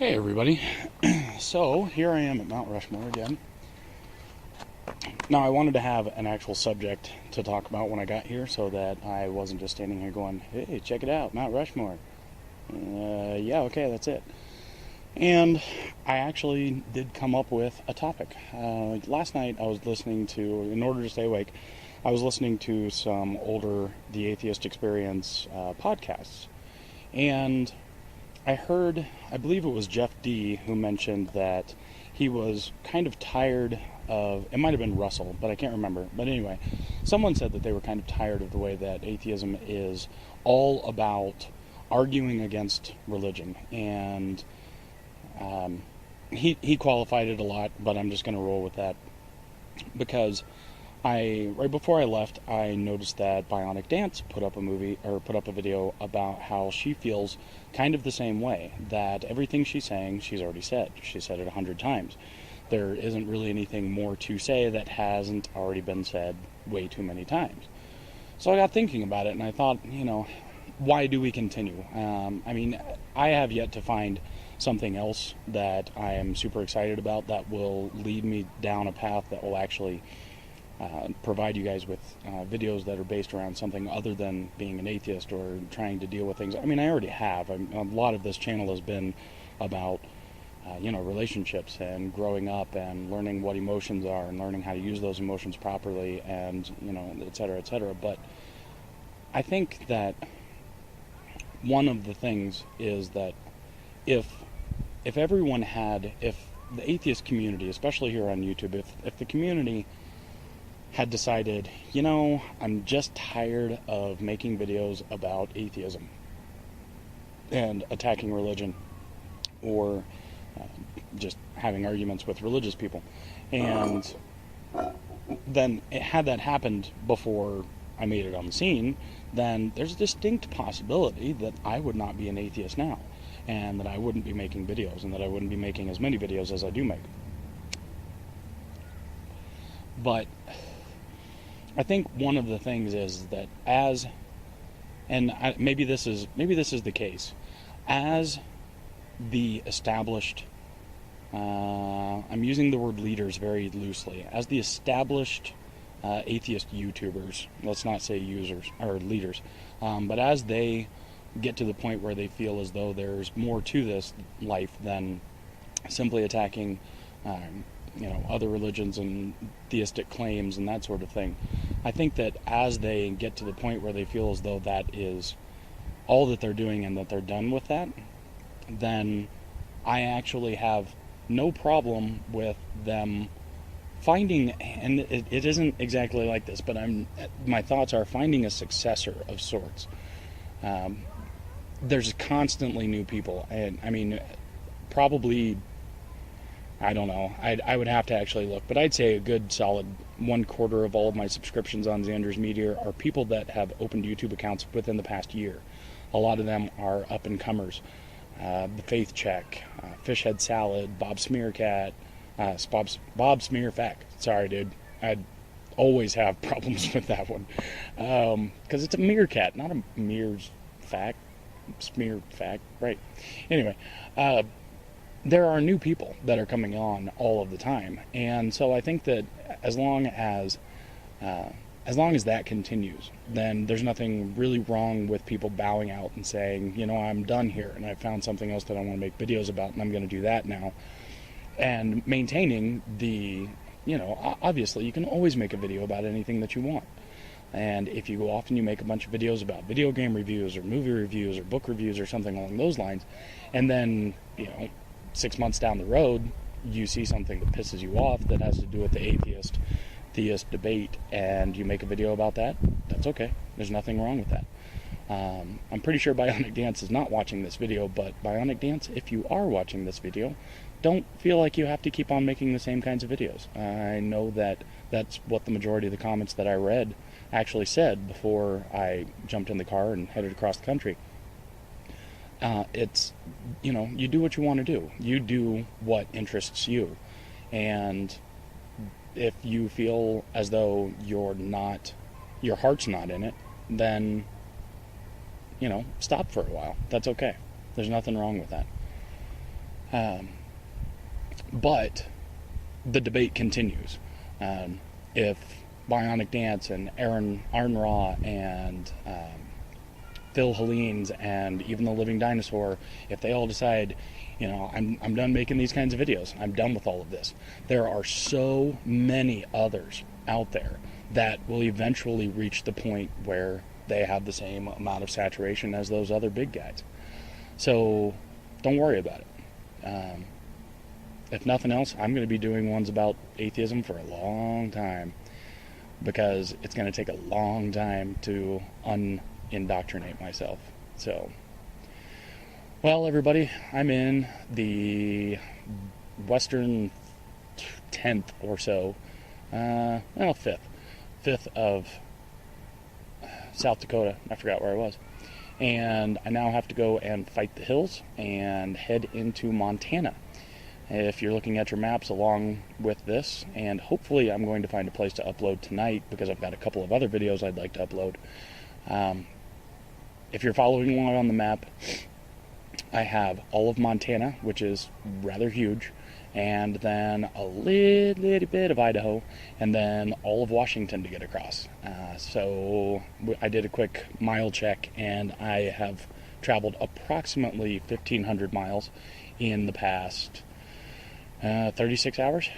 Hey everybody. So here I am at Mount Rushmore again. Now I wanted to have an actual subject to talk about when I got here so that I wasn't just standing here going, hey, check it out, Mount Rushmore. Yeah, okay, that's it. And I actually did come up with a topic. Last night I was listening to, in order to stay awake, I was listening to some older The Atheist Experience podcasts. And I heard, I believe it was Jeff D. who mentioned that he was kind of tired of, it might have been Russell, but I can't remember. But anyway, someone said that they were kind of tired of the way that atheism is all about arguing against religion. And he qualified it a lot, but I'm just going to roll with that because right before I left, I noticed that Bionic Dance put up a video about how she feels kind of the same way, that everything she's saying, she's already said. She said it 100 times. There isn't really anything more to say that hasn't already been said way too many times. So I got thinking about it, and I thought, why do we continue? I have yet to find something else that I am super excited about that will lead me down a path that will actually provide you guys with videos that are based around something other than being an atheist or trying to deal with things. I already have. A lot of this channel has been about, relationships and growing up and learning what emotions are and learning how to use those emotions properly and, et cetera, et cetera. But I think that one of the things is that if the atheist community, especially here on YouTube, if the community had decided, I'm just tired of making videos about atheism and attacking religion or just having arguments with religious people. And then had that happened before I made it on the scene, then there's a distinct possibility that I would not be an atheist now and that I wouldn't be making videos and that I wouldn't be making as many videos as I do make. But I think one of the things is that maybe this is the case, as the established, I'm using the word leaders very loosely, as the established atheist YouTubers, let's not say users or leaders, but as they get to the point where they feel as though there's more to this life than simply attacking other religions and theistic claims and that sort of thing. I think that as they get to the point where they feel as though that is all that they're doing and that they're done with that, then I actually have no problem with them finding, and it isn't exactly like this, but my thoughts are finding a successor of sorts. There's constantly new people, and probably, I don't know. I would have to actually look, but I'd say a good solid 1/4 of all of my subscriptions on Xander's Media are people that have opened YouTube accounts within the past year. A lot of them are up and comers. The Faith Check, Fishhead Salad, Bob Smearcat, Bob Smearfact. Sorry, dude. I'd always have problems with that one because it's a meerkat, not a mear's fact. Smear fact, right? Anyway. There are new people that are coming on all of the time, and so I think that as long as that continues, then there's nothing really wrong with people bowing out and saying, I'm done here, and I found something else that I want to make videos about, and I'm going to do that now, and maintaining the, obviously you can always make a video about anything that you want, and if you go off and you make a bunch of videos about video game reviews or movie reviews or book reviews or something along those lines, and then 6 months down the road, you see something that pisses you off that has to do with the atheist-theist debate, and you make a video about that, that's okay. There's nothing wrong with that. I'm pretty sure Bionic Dance is not watching this video, but Bionic Dance, if you are watching this video, don't feel like you have to keep on making the same kinds of videos. I know that that's what the majority of the comments that I read actually said before I jumped in the car and headed across the country. It's, you do what you want to do. You do what interests you. And if you feel as though your heart's not in it, then, stop for a while. That's okay. There's nothing wrong with that. But the debate continues. If Bionic Dance and Aaron Arnraw and Phil Hellenes and even the Living Dinosaur, if they all decide, I'm done making these kinds of videos, I'm done with all of this, there are so many others out there that will eventually reach the point where they have the same amount of saturation as those other big guys. So don't worry about it. If nothing else, I'm going to be doing ones about atheism for a long time, because it's going to take a long time to indoctrinate myself. So, well, everybody, I'm in the western 10th or so, fifth of South Dakota. I forgot where I was. And I now have to go and fight the hills and head into Montana. If you're looking at your maps along with this, and hopefully I'm going to find a place to upload tonight, because I've got a couple of other videos I'd like to upload. If you're following along on the map, I have all of Montana, which is rather huge, and then a little bit of Idaho, and then all of Washington to get across. So I did a quick mile check, and I have traveled approximately 1,500 miles in the past 36 hours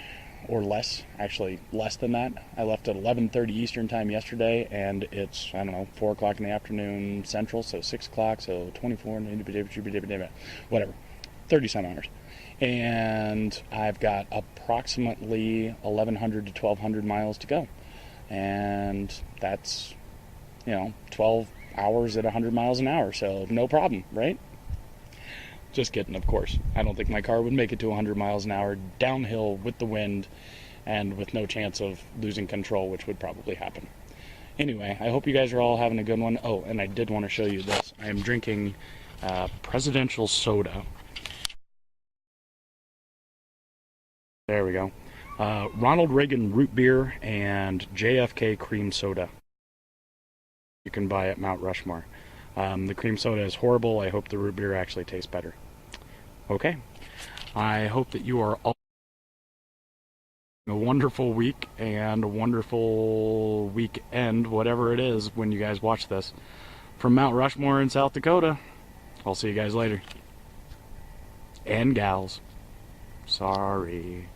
or less, actually less than that. I left at 11:30 Eastern time yesterday, and it's, 4 o'clock in the afternoon Central, so 6 o'clock, so 24, whatever, 30 some hours. And I've got approximately 1,100 to 1,200 miles to go. And that's, 12 hours at 100 miles an hour, so no problem, right? Just kidding, of course. I don't think my car would make it to 100 miles an hour downhill with the wind and with no chance of losing control, which would probably happen. Anyway, I hope you guys are all having a good one. Oh, and I did want to show you this. I am drinking presidential soda. There we go. Ronald Reagan root beer and JFK cream soda. You can buy at Mount Rushmore. The cream soda is horrible. I hope the root beer actually tastes better. Okay. I hope that you are all a wonderful week and a wonderful weekend, whatever it is, when you guys watch this. From Mount Rushmore in South Dakota, I'll see you guys later. And gals. Sorry.